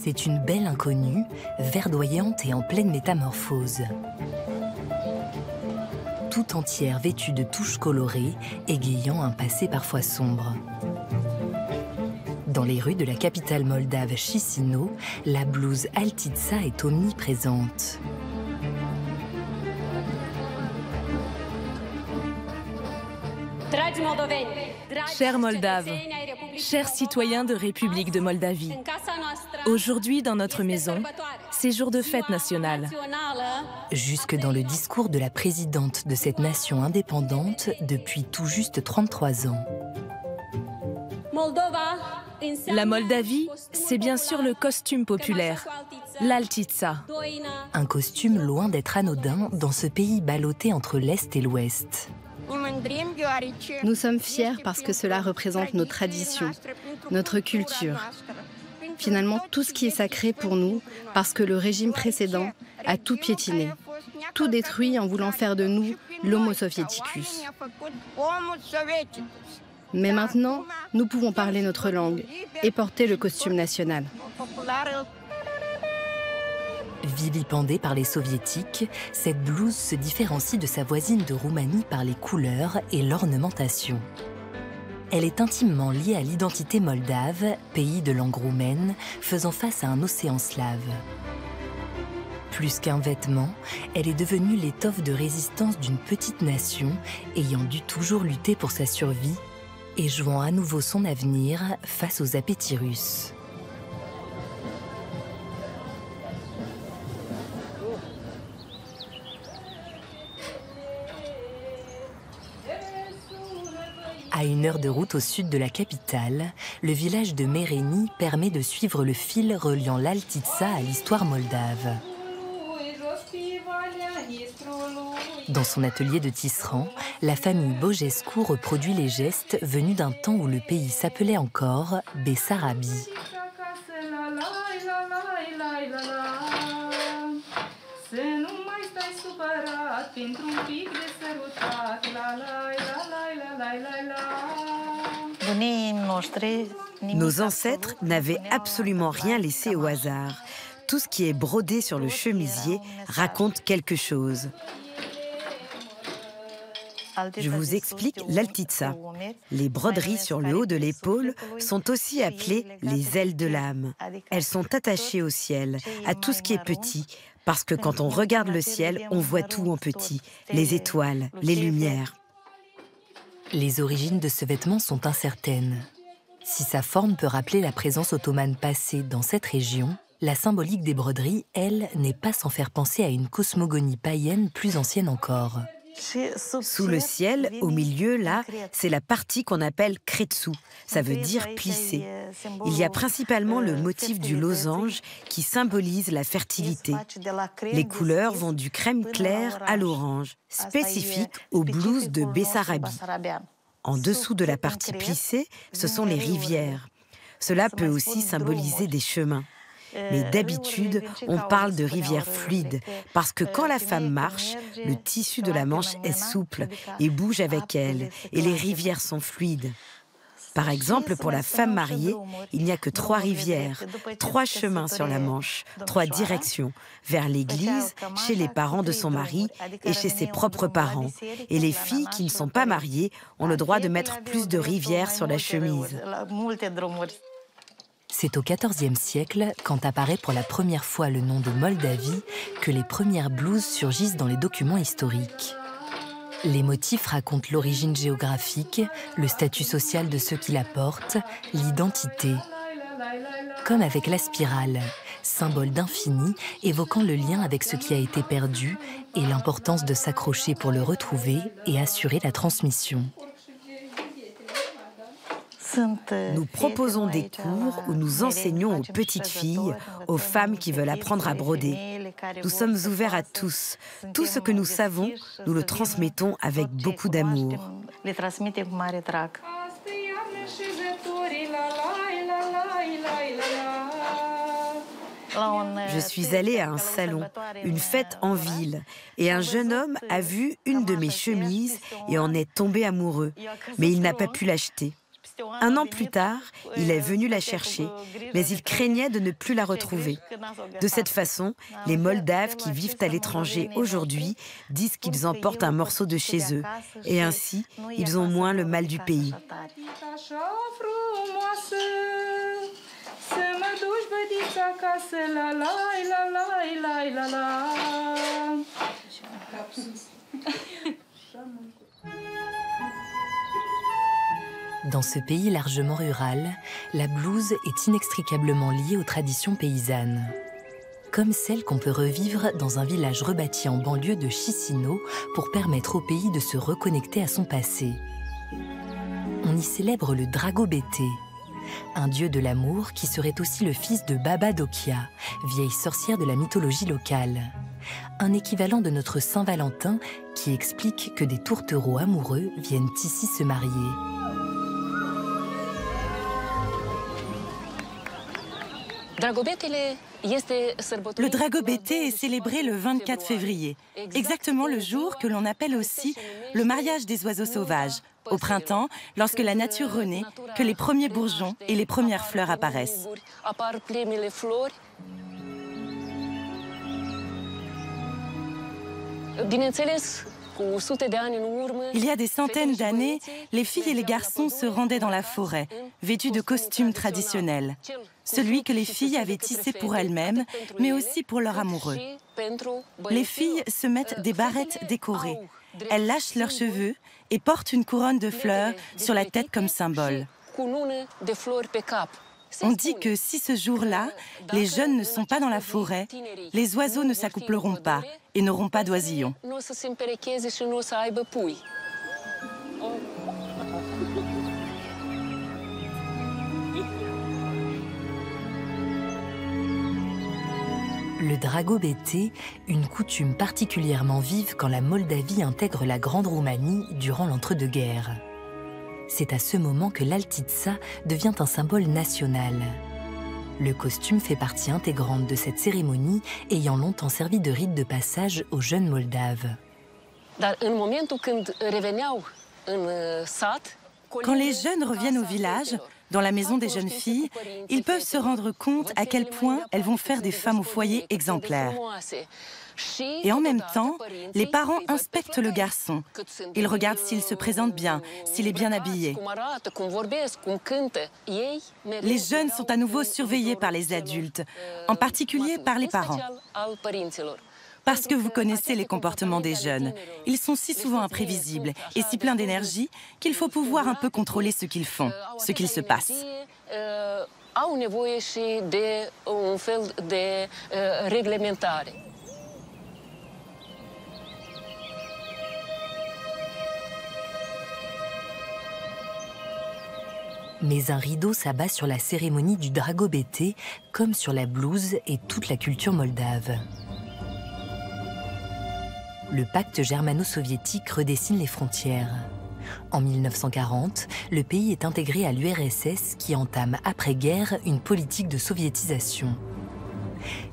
C'est une belle inconnue, verdoyante et en pleine métamorphose. Tout entière vêtue de touches colorées, égayant un passé parfois sombre. Dans les rues de la capitale moldave Chisinau, la blouse Altitsa est omniprésente. Chers Moldaves, chers citoyens de République de Moldavie, aujourd'hui dans notre maison, c'est jour de fête nationale. Jusque dans le discours de la présidente de cette nation indépendante depuis tout juste 33 ans. La Moldavie, c'est bien sûr le costume populaire, l'Altitsa. Un costume loin d'être anodin dans ce pays ballotté entre l'Est et l'Ouest. Nous sommes fiers parce que cela représente nos traditions, notre culture. Finalement, tout ce qui est sacré pour nous, parce que le régime précédent a tout piétiné, tout détruit en voulant faire de nous l'Homo soviéticus. Mais maintenant, nous pouvons parler notre langue et porter le costume national. Vilipendée par les soviétiques, cette blouse se différencie de sa voisine de Roumanie par les couleurs et l'ornementation. Elle est intimement liée à l'identité moldave, pays de langue roumaine, faisant face à un océan slave. Plus qu'un vêtement, elle est devenue l'étoffe de résistance d'une petite nation ayant dû toujours lutter pour sa survie et jouant à nouveau son avenir face aux appétits russes. À 1 heure de route au sud de la capitale, le village de Mereni permet de suivre le fil reliant l'Altitsa à l'histoire moldave. Dans son atelier de tisserand, la famille Bogescu reproduit les gestes venus d'un temps où le pays s'appelait encore Bessarabie. Nos ancêtres n'avaient absolument rien laissé au hasard. Tout ce qui est brodé sur le chemisier raconte quelque chose. Je vous explique l'Altitsa. Les broderies sur le haut de l'épaule sont aussi appelées les ailes de l'âme. Elles sont attachées au ciel, à tout ce qui est petit, parce que quand on regarde le ciel, on voit tout en petit, les étoiles, les lumières. Les origines de ce vêtement sont incertaines. Si sa forme peut rappeler la présence ottomane passée dans cette région, la symbolique des broderies, elle, n'est pas sans faire penser à une cosmogonie païenne plus ancienne encore. Sous le ciel, au milieu, là, c'est la partie qu'on appelle kretsu, ça veut dire plissé. Il y a principalement le motif du losange qui symbolise la fertilité. Les couleurs vont du crème clair à l'orange, spécifique aux blouses de Bessarabie. En dessous de la partie plissée, ce sont les rivières. Cela peut aussi symboliser des chemins. Mais d'habitude, on parle de rivières fluides, parce que quand la femme marche, le tissu de la manche est souple et bouge avec elle, et les rivières sont fluides. Par exemple, pour la femme mariée, il n'y a que 3 rivières, 3 chemins sur la Manche, 3 directions, vers l'église, chez les parents de son mari et chez ses propres parents. Et les filles qui ne sont pas mariées ont le droit de mettre plus de rivières sur la chemise. C'est au XIVe siècle, quand apparaît pour la première fois le nom de Moldavie, que les premières blouses surgissent dans les documents historiques. Les motifs racontent l'origine géographique, le statut social de ceux qui la portent, l'identité. Comme avec la spirale, symbole d'infini évoquant le lien avec ce qui a été perdu et l'importance de s'accrocher pour le retrouver et assurer la transmission. Nous proposons des cours où nous enseignons aux petites filles, aux femmes qui veulent apprendre à broder. Nous sommes ouverts à tous. Tout ce que nous savons, nous le transmettons avec beaucoup d'amour. Je suis allée à un salon, une fête en ville, et un jeune homme a vu une de mes chemises et en est tombé amoureux, mais il n'a pas pu l'acheter. 1 an plus tard, il est venu la chercher, mais il craignait de ne plus la retrouver. De cette façon, les Moldaves qui vivent à l'étranger aujourd'hui disent qu'ils emportent un morceau de chez eux, et ainsi, ils ont moins le mal du pays. Dans ce pays largement rural, la blouse est inextricablement liée aux traditions paysannes. Comme celle qu'on peut revivre dans un village rebâti en banlieue de Chisinau pour permettre au pays de se reconnecter à son passé. On y célèbre le Dragobete, un dieu de l'amour qui serait aussi le fils de Baba Dokia, vieille sorcière de la mythologie locale. Un équivalent de notre Saint-Valentin qui explique que des tourtereaux amoureux viennent ici se marier. Le Dragobete est célébré le 24 février, exactement le jour que l'on appelle aussi le mariage des oiseaux sauvages, au printemps, lorsque la nature renaît, que les premiers bourgeons et les premières fleurs apparaissent. Il y a des centaines d'années, les filles et les garçons se rendaient dans la forêt, vêtus de costumes traditionnels. Celui que les filles avaient tissé pour elles-mêmes, mais aussi pour leur amoureux. Les filles se mettent des barrettes décorées. Elles lâchent leurs cheveux et portent une couronne de fleurs sur la tête comme symbole. On dit que si ce jour-là, les jeunes ne sont pas dans la forêt, les oiseaux ne s'accoupleront pas et n'auront pas d'oisillons. Le Dragobete, une coutume particulièrement vive quand la Moldavie intègre la Grande Roumanie durant l'entre-deux-guerres. C'est à ce moment que l'altitsa devient un symbole national. Le costume fait partie intégrante de cette cérémonie ayant longtemps servi de rite de passage aux jeunes Moldaves. Quand les jeunes reviennent au village, dans la maison des jeunes filles, ils peuvent se rendre compte à quel point elles vont faire des femmes au foyer exemplaires. Et en même temps, les parents inspectent le garçon. Ils regardent s'il se présente bien, s'il est bien habillé. Les jeunes sont à nouveau surveillés par les adultes, en particulier par les parents. Parce que vous connaissez les comportements des jeunes. Ils sont si souvent imprévisibles et si pleins d'énergie qu'il faut pouvoir un peu contrôler ce qu'ils font, ce qu'il se passe. Mais un rideau s'abat sur la cérémonie du Dragobete, comme sur la blouse et toute la culture moldave. Le pacte germano-soviétique redessine les frontières. En 1940, le pays est intégré à l'URSS qui entame après-guerre une politique de soviétisation.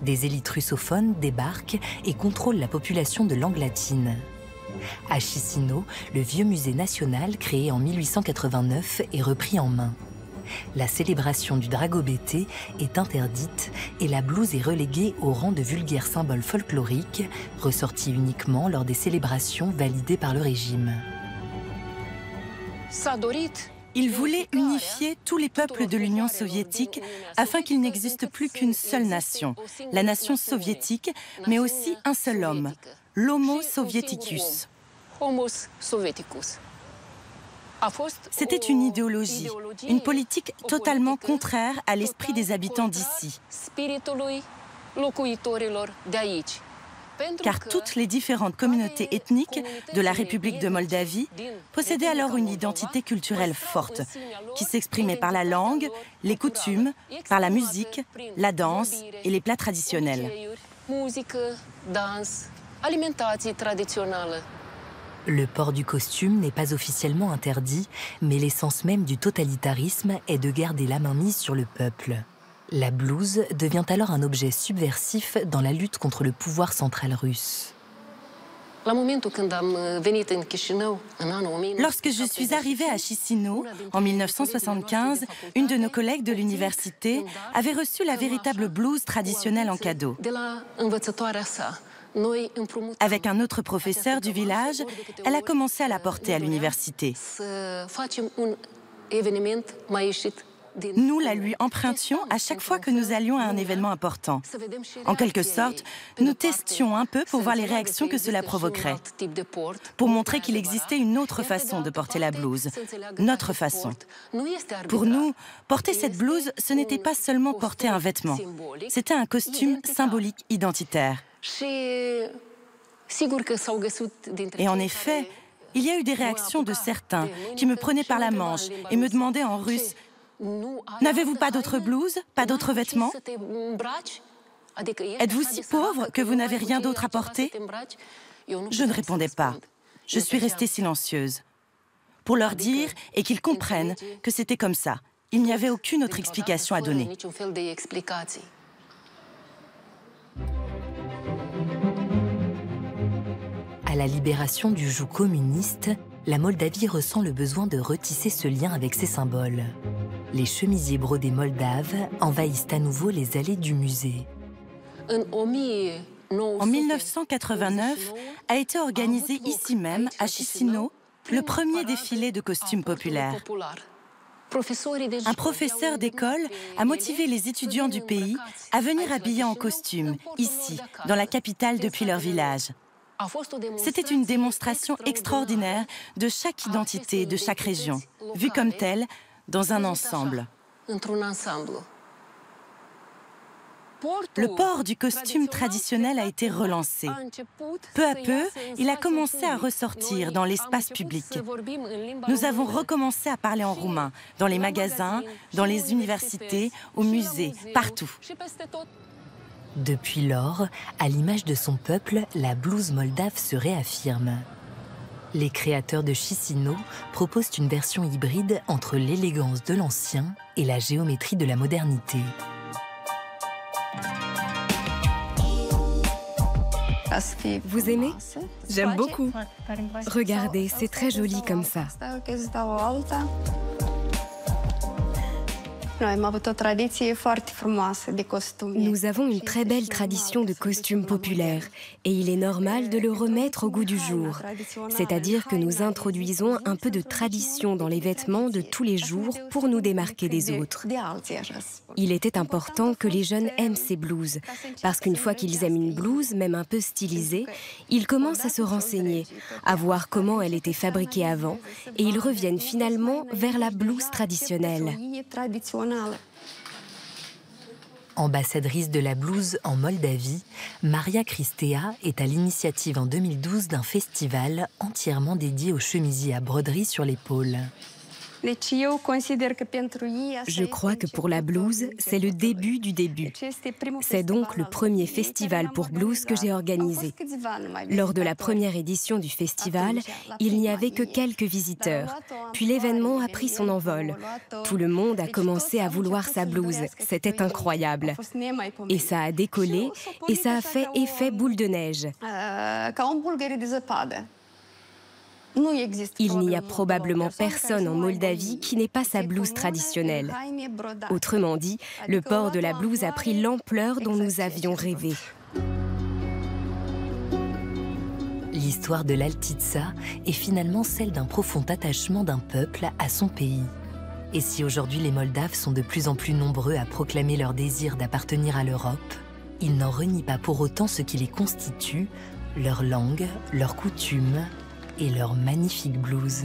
Des élites russophones débarquent et contrôlent la population de langue latine. À Chisinau, le vieux musée national créé en 1889 est repris en main. La célébration du Dragobete est interdite et la blouse est reléguée au rang de vulgaire symbole folklorique, ressorti uniquement lors des célébrations validées par le régime. Il voulait unifier tous les peuples de l'Union soviétique afin qu'il n'existe plus qu'une seule nation, la nation soviétique, mais aussi un seul homme, l'Homo Sovieticus. C'était une idéologie, une politique totalement contraire à l'esprit des habitants d'ici. Car toutes les différentes communautés ethniques de la République de Moldavie possédaient alors une identité culturelle forte, qui s'exprimait par la langue, les coutumes, par la musique, la danse et les plats traditionnels. Le port du costume n'est pas officiellement interdit, mais l'essence même du totalitarisme est de garder la main mise sur le peuple. La blouse devient alors un objet subversif dans la lutte contre le pouvoir central russe. Lorsque je suis arrivée à Chisinau, en 1975, une de nos collègues de l'université avait reçu la véritable blouse traditionnelle en cadeau. Avec un autre professeur du village, elle a commencé à la porter à l'université. Nous la lui empruntions à chaque fois que nous allions à un événement important. En quelque sorte, nous testions un peu pour voir les réactions que cela provoquerait, pour montrer qu'il existait une autre façon de porter la blouse, notre façon. Pour nous, porter cette blouse, ce n'était pas seulement porter un vêtement, c'était un costume symbolique identitaire. Et en effet, il y a eu des réactions de certains qui me prenaient par la manche et me demandaient en russe: n'avez-vous pas d'autres blouses, pas d'autres vêtements? Êtes-vous si pauvre que vous n'avez rien d'autre à porter? Je ne répondais pas. Je suis restée silencieuse. Pour leur dire et qu'ils comprennent que c'était comme ça. Il n'y avait aucune autre explication à donner. À la libération du joug communiste, la Moldavie ressent le besoin de retisser ce lien avec ses symboles. Les chemisiers brodés moldaves envahissent à nouveau les allées du musée. En 1989, a été organisé ici même, à Chisinau, le premier défilé de costumes populaires. Un professeur d'école a motivé les étudiants du pays à venir habillés en costume, ici, dans la capitale depuis leur village. C'était une démonstration extraordinaire de chaque identité de chaque région, vue comme telle, dans un ensemble. Le port du costume traditionnel a été relancé. Peu à peu, il a commencé à ressortir dans l'espace public. Nous avons recommencé à parler en roumain, dans les magasins, dans les universités, au musée, partout. Depuis lors, à l'image de son peuple, la blouse moldave se réaffirme. Les créateurs de Chisinau proposent une version hybride entre l'élégance de l'ancien et la géométrie de la modernité. Vous aimez? J'aime beaucoup. Regardez, c'est très joli comme ça. Nous avons une très belle tradition de costumes populaires et il est normal de le remettre au goût du jour. C'est-à-dire que nous introduisons un peu de tradition dans les vêtements de tous les jours pour nous démarquer des autres. Il était important que les jeunes aiment ces blouses, parce qu'une fois qu'ils aiment une blouse, même un peu stylisée, ils commencent à se renseigner, à voir comment elle était fabriquée avant, et ils reviennent finalement vers la blouse traditionnelle. Ambassadrice de la blouse en Moldavie, Maria Cristea est à l'initiative en 2012 d'un festival entièrement dédié aux chemisiers à broderie sur l'épaule. Je crois que pour la blouse, c'est le début du début. C'est donc le premier festival pour blouse que j'ai organisé. Lors de la première édition du festival, il n'y avait que quelques visiteurs. Puis l'événement a pris son envol. Tout le monde a commencé à vouloir sa blouse. C'était incroyable. Et ça a décollé et ça a fait effet boule de neige. Il n'y a probablement personne en Moldavie qui n'ait pas sa blouse traditionnelle. Autrement dit, le port de la blouse a pris l'ampleur dont nous avions rêvé. L'histoire de l'Altitsa est finalement celle d'un profond attachement d'un peuple à son pays. Et si aujourd'hui les Moldaves sont de plus en plus nombreux à proclamer leur désir d'appartenir à l'Europe, ils n'en renient pas pour autant ce qui les constitue, leur langue, leurs coutumes et leur magnifique blouse.